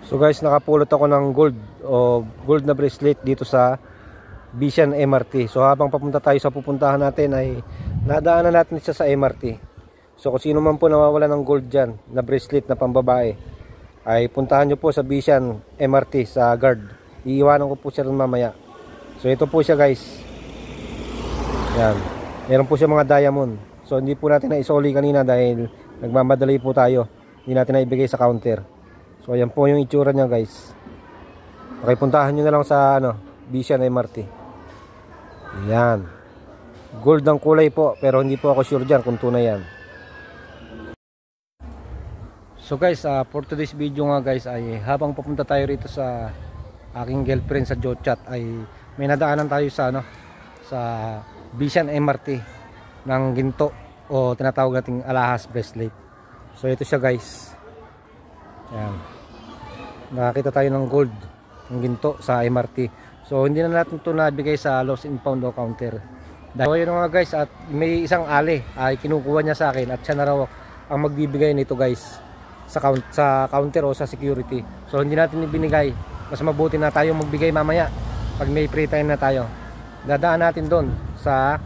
So guys, nakapulot ako ng gold na bracelet dito sa Vision MRT. So habang papunta tayo sa pupuntahan natin ay nadaanan natin siya sa MRT. So kung sino man po nawawala ng gold dyan na bracelet na pambabae, ay puntahan nyo po sa Vision MRT sa guard. Iiwanan ko po siya rin mamaya. So ito po siya guys. Yan. Meron po siya mga diamond. So hindi po natin na-isoli kanina dahil nagmamadali po tayo. Hindi natin na ibigay sa counter. So ayan po yung itsura niya guys. Okay, puntahan nyo na lang sa Vision MRT. Yan. Gold ang kulay po, pero hindi po ako sure dyan kung tunay yan. So guys, for today's video nga guys, ay habang papunta tayo rito sa aking girlfriend sa Jochat, ay may nadaanan tayo sa sa Vision MRT ng ginto o tinatawag nating alahas bracelet. So ito siya guys. Yan. Nakakita tayo ng gold, ng ginto sa MRT. So hindi na natin ito nabigay sa lost and found o counter. Dahil yun nga guys, at may isang ali ay kinukuha niya sa akin at siya na raw ang magbibigay nito guys sa counter o sa security. So hindi natin ibinigay. Mas mabuti na tayo magbigay mamaya pag may free time na tayo. Dadaan natin doon sa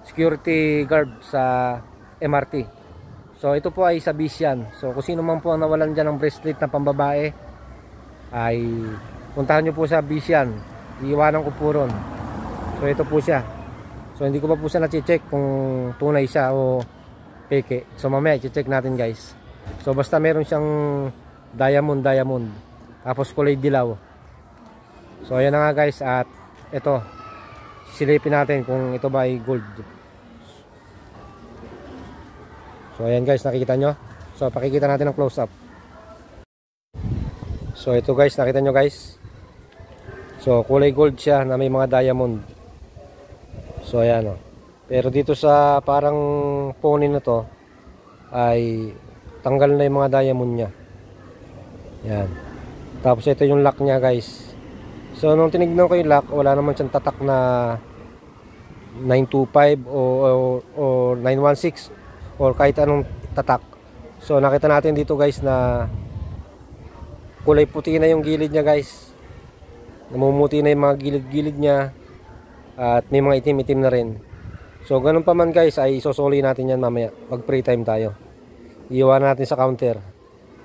security guard sa MRT. So ito po ay sa Vision. So kung sino man po ang nawalan dyan ng bracelet na pambabae, ay puntahan nyo po sa Vision. Iiwanan ko po ron. So ito po siya. So hindi ko pa po siya na-check kung tunay siya o peke. So mamaya i-check natin guys. So basta meron siyang diamond tapos kulay dilaw. So ayan na nga guys, at ito silipin natin kung ito ba ay gold. So ayan guys, nakikita nyo. So pakikita natin ng close up. So ito guys, nakita nyo guys. So kulay gold siya na may mga diamond. So ayan o. Pero dito sa parang pony na to ay tanggal na yung mga diamond nya. Yan. Tapos ito yung lock nya guys. So nung tinignan ko yung lock, wala naman siyang tatak na 925 o 916 or kahit anong tatak. So nakita natin dito guys na kulay puti na yung gilid nya guys. Namumuti na yung mga gilid-gilid nya at may mga itim-itim na rin. So ganun pa man guys, ay isosoli natin yan mamaya pag free time tayo. Iiwan natin sa counter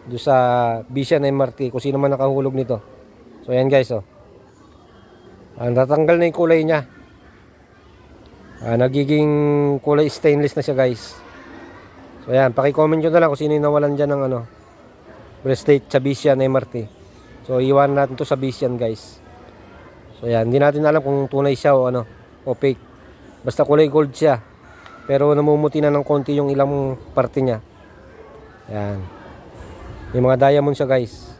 doon sa Vision MRT kung sino man nakahulog nito. So ayan guys oh. Natanggal na yung kulay nya. Nagiging kulay stainless na siya guys. So ayan, paki-comment nyo na lang kung sino yung nawalan dyan ng bracelet sa Vision MRT. So iiwan natin to sa Vision guys. So ayan, hindi natin alam kung tunay siya o o fake. Basta kulay gold siya. Pero namumuti na ng konti yung ilang parte niya. Ayan. May mga diamond siya guys.